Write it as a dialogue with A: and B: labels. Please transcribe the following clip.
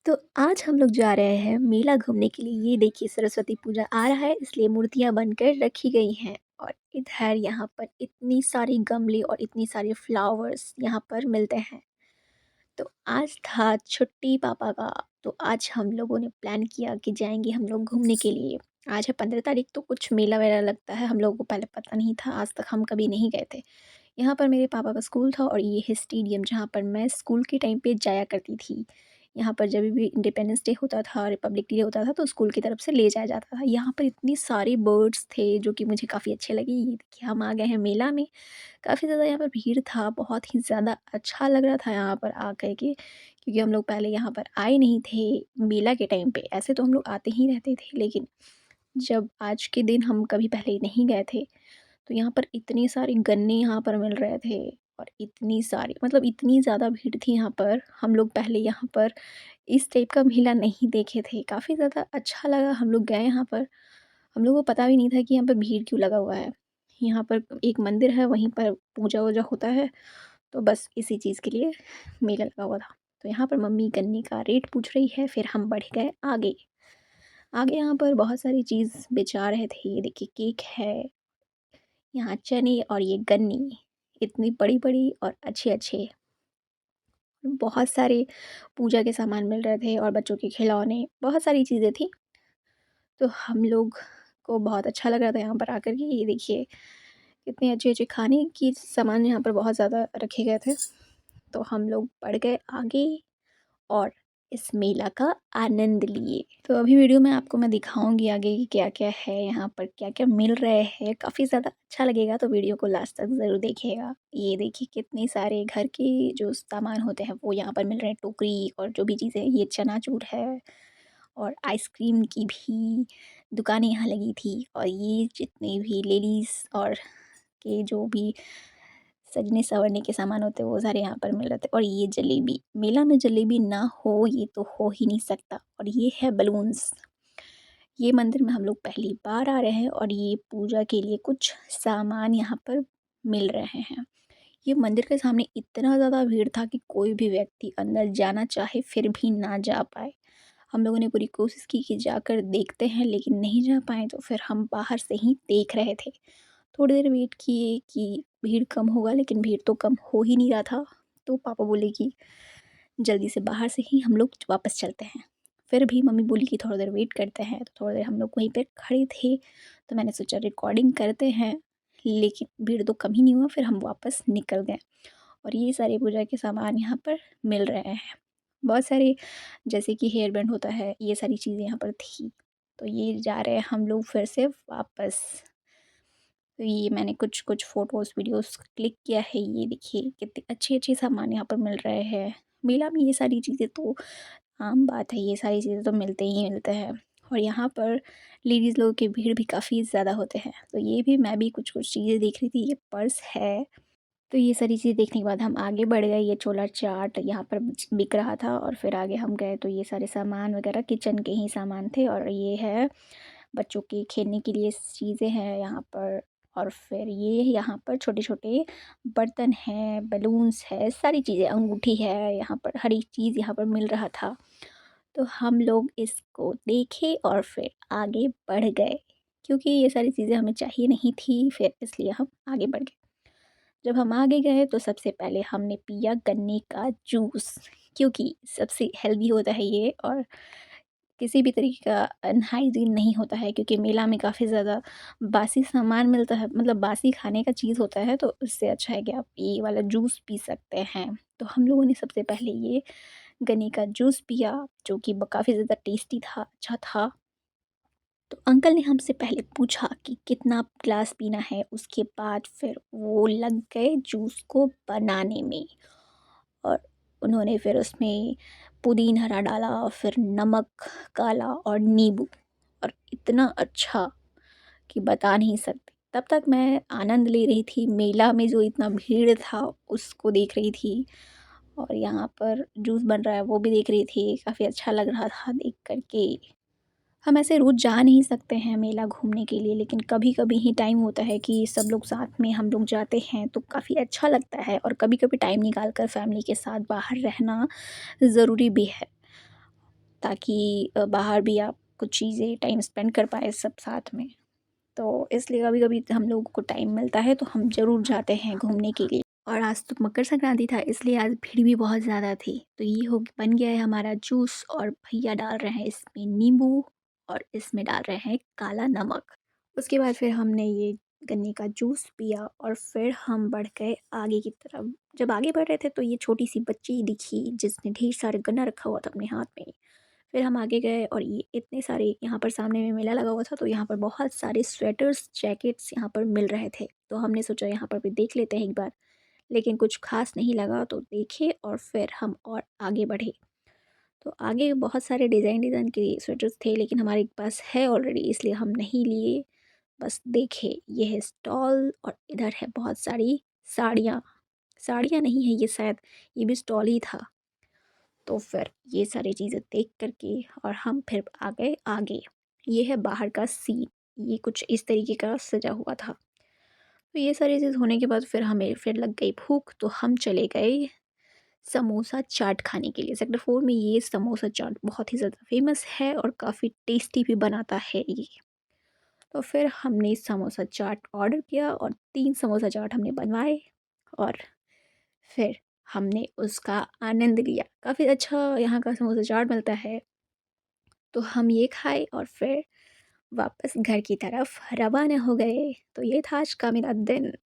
A: तो आज हम लोग जा रहे हैं मेला घूमने के लिए। ये देखिए सरस्वती पूजा आ रहा है इसलिए मूर्तियाँ बनकर रखी गई हैं और इधर यहाँ पर इतनी सारी गमले और इतनी सारे फ्लावर्स यहाँ पर मिलते हैं। तो आज था छुट्टी पापा का। तो आज हम लोगों ने प्लान किया कि जाएंगे हम लोग घूमने के लिए। आज है 15 तारीख, तो कुछ मेला वेला लगता है, हम लोगों को पहले पता नहीं था, आज तक हम कभी नहीं गए थे। यहाँ पर मेरे पापा का स्कूल था और ये है स्टेडियम जहाँ पर मैं स्कूल के टाइम पे जाया करती थी। यहाँ पर जब भी इंडिपेंडेंस डे होता था, रिपब्लिक डे होता था, तो स्कूल की तरफ से ले जाया जाता था। यहाँ पर इतनी सारे बर्ड्स थे जो कि मुझे काफ़ी अच्छे लगे। ये देखिए हम आ गए हैं मेला में। काफ़ी ज़्यादा यहाँ पर भीड़ था, बहुत ही ज़्यादा अच्छा लग रहा था यहाँ पर आकर के, क्योंकि हम लोग पहले यहाँ पर आए नहीं थे मेला के टाइम पे। ऐसे तो हम लोग आते ही रहते थे, लेकिन जब आज के दिन हम कभी पहले नहीं गए थे, तो यहाँ पर इतने सारे गन्ने यहाँ पर मिल रहे थे और इतनी सारी, मतलब इतनी ज़्यादा भीड़ थी यहाँ पर। हम लोग पहले यहाँ पर इस टाइप का मेला नहीं देखे थे। काफ़ी ज़्यादा अच्छा लगा, हम लोग गए यहाँ पर। हम लोगों को पता भी नहीं था कि यहाँ पर भीड़ क्यों लगा हुआ है। यहाँ पर एक मंदिर है, वहीं पर पूजा-वूजा होता है, तो बस इसी चीज़ के लिए मेला लगा हुआ था। तो यहाँ पर मम्मी गन्ने का रेट पूछ रही है, फिर हम बढ़ गए आगे। आगे यहाँ पर बहुत सारी चीज़ बेचा रहे थे। ये देखिए केक है, यहाँ चने और ये गन्ने, इतनी बड़ी-बड़ी और अच्छे-अच्छे। बहुत सारे पूजा के सामान मिल रहे थे और बच्चों के खिलौने, बहुत सारी चीज़ें थी। तो हम लोग को बहुत अच्छा लग रहा था यहाँ पर आकर के। ये देखिए कितने अच्छे-अच्छे खाने की सामान यहाँ पर बहुत ज़्यादा रखे गए थे। तो हम लोग बढ़ गए आगे और इस मेला का आनंद लिए। तो अभी वीडियो में आपको मैं दिखाऊँगी आगे कि क्या-क्या है यहाँ पर, क्या-क्या मिल रहे हैं। काफ़ी ज़्यादा अच्छा लगेगा, तो वीडियो को लास्ट तक ज़रूर देखिएगा। ये देखिए कितने सारे घर के जो सामान होते हैं वो यहाँ पर मिल रहे हैं, टोकरी और जो भी चीज़ें, ये चनाचूर है और आइसक्रीम की भी दुकानें यहाँ लगी थी। और ये जितने भी लेडीज़ और के जो भी सजने-संवरने के सामान होते हैं वो सारे यहाँ पर मिल रहे थे। और ये जलेबी, मेला में जलेबी ना हो ये तो हो ही नहीं सकता। और ये है बलून्स। ये मंदिर में हम लोग पहली बार आ रहे हैं और ये पूजा के लिए कुछ सामान यहाँ पर मिल रहे हैं। ये मंदिर के सामने इतना ज़्यादा भीड़ था कि कोई भी व्यक्ति अंदर जाना चाहे फिर भी ना जा पाए। हम लोगों ने पूरी कोशिश की कि जाकर देखते हैं, लेकिन नहीं जा पाए, तो फिर हम बाहर से ही देख रहे थे। थोड़ी देर वेट किए कि भीड़ कम होगा, लेकिन भीड़ तो कम हो ही नहीं रहा था। तो पापा बोले कि जल्दी से बाहर से ही हम लोग वापस चलते हैं। फिर भी मम्मी बोली कि थोड़ी देर वेट करते हैं, तो थोड़ी देर हम लोग वहीं पे खड़े थे। तो मैंने सोचा रिकॉर्डिंग करते हैं, लेकिन भीड़ तो कम ही नहीं हुआ, फिर हम वापस निकल गए। और ये सारे पूजा के सामान यहाँ पर मिल रहे हैं। बहुत सारे, जैसे कि हेयर बैंड होता है, ये सारी चीज़ें यहाँ पर थी। तो ये जा रहे हैं हम लोग फिर से वापस। तो ये मैंने कुछ फ़ोटोज़, वीडियोज़ क्लिक किया है। ये देखिए कितने अच्छे-अच्छे सामान यहाँ पर मिल रहे हैं। मेला में ये सारी चीज़ें तो आम बात है, ये सारी चीज़ें तो मिलते ही मिलते हैं। और यहाँ पर लेडीज़ लोगों की भीड़ भी काफ़ी ज़्यादा होते हैं। तो ये भी मैं भी कुछ-कुछ चीज़ें देख रही थी। ये पर्स है। तो ये सारी चीज़ें देखने के बाद हम आगे बढ़ गए। ये छोला चाट यहाँ पर बिक रहा था और फिर आगे हम गए तो ये सारे सामान वगैरह किचन के ही सामान थे। और ये है बच्चों के खेलने के लिए चीज़ें हैं यहाँ पर। और फिर ये यहाँ पर छोटे-छोटे बर्तन हैं, बलून्स है, सारी चीज़ें, अंगूठी है, यहाँ पर हर एक चीज़ यहाँ पर मिल रहा था। तो हम लोग इसको देखे और फिर आगे बढ़ गए, क्योंकि ये सारी चीज़ें हमें चाहिए नहीं थी, फिर इसलिए हम आगे बढ़ गए। जब हम आगे गए तो सबसे पहले हमने पिया गन्ने का जूस, क्योंकि सबसे हेल्दी होता है ये और किसी भी तरीके का अनहाइजीन नहीं होता है, क्योंकि मेला में काफ़ी ज़्यादा बासी सामान मिलता है, मतलब बासी खाने का चीज़ होता है। तो उससे अच्छा है कि आप ये वाला जूस पी सकते हैं। तो हम लोगों ने सबसे पहले ये गन्ने का जूस पिया, जो कि काफ़ी ज़्यादा टेस्टी था, अच्छा था। तो अंकल ने हमसे पहले पूछा कि कितना ग्लास पीना है, उसके बाद फिर वो लग गए जूस को बनाने में। और उन्होंने फिर उसमें पुदीना हरा डाला, फिर नमक, काला और नींबू, और इतना अच्छा कि बता नहीं सकते। तब तक मैं आनंद ले रही थी, मेला में जो इतना भीड़ था उसको देख रही थी और यहाँ पर जूस बन रहा है वो भी देख रही थी। काफ़ी अच्छा लग रहा था देख कर के। हम ऐसे रोज़ जा नहीं सकते हैं मेला घूमने के लिए, लेकिन कभी-कभी ही टाइम होता है कि सब लोग साथ में हम लोग जाते हैं, तो काफ़ी अच्छा लगता है। और कभी-कभी टाइम निकाल कर फैमिली के साथ बाहर रहना ज़रूरी भी है। ताकि बाहर भी आप कुछ चीज़ें टाइम स्पेंड कर पाएँ सब साथ में। तो इसलिए कभी-कभी हम लोगों को टाइम मिलता है तो हम ज़रूर जाते हैं घूमने के लिए। और आज तो मकर संक्रांति था इसलिए आज भीड़ भी बहुत ज़्यादा थी। तो ये हो बन गया है हमारा जूस और भैया डाल रहे हैं इसमें नींबू और इसमें डाल रहे हैं काला नमक। उसके बाद फिर हमने ये गन्ने का जूस पिया और फिर हम बढ़ गए आगे की तरफ। जब आगे बढ़ रहे थे तो ये छोटी-सी बच्ची दिखी जिसने ढेर सारा गन्ना रखा हुआ था अपने हाथ में। फिर हम आगे गए और ये इतने सारे यहाँ पर सामने में मेला लगा हुआ था तो यहाँ पर बहुत सारे स्वेटर्स, जैकेट्स यहाँ पर मिल रहे थे। तो हमने सोचा यहाँ पर भी देख लेते हैं एक बार, लेकिन कुछ ख़ास नहीं लगा तो देखे और फिर हम और आगे बढ़े। तो आगे बहुत सारे डिज़ाइन-डिज़ाइन के स्वेटर्स थे लेकिन हमारे पास है ऑलरेडी इसलिए हम नहीं लिए, बस देखे। ये है स्टॉल और इधर है बहुत सारी साड़ियाँ। साड़ियाँ नहीं है ये शायद, ये भी स्टॉल ही था। तो फिर ये सारी चीज़ें देख कर के और हम फिर आ गए आगे। ये है बाहर का सीन, ये कुछ इस तरीके का सजा हुआ था। तो ये सारी चीज़ होने के बाद फिर हमें फिर लग गई भूख तो हम चले गए समोसा चाट खाने के लिए। सेक्टर 4 में ये समोसा चाट बहुत ही ज़्यादा फ़ेमस है और काफ़ी टेस्टी भी बनाता है ये। तो फिर हमने समोसा चाट ऑर्डर किया और 3 समोसा चाट हमने बनवाए और फिर हमने उसका आनंद लिया। काफ़ी अच्छा यहाँ का समोसा चाट मिलता है, तो हम ये खाए और फिर वापस घर की तरफ रवाना हो गए। तो ये था आज का मेरा दिन।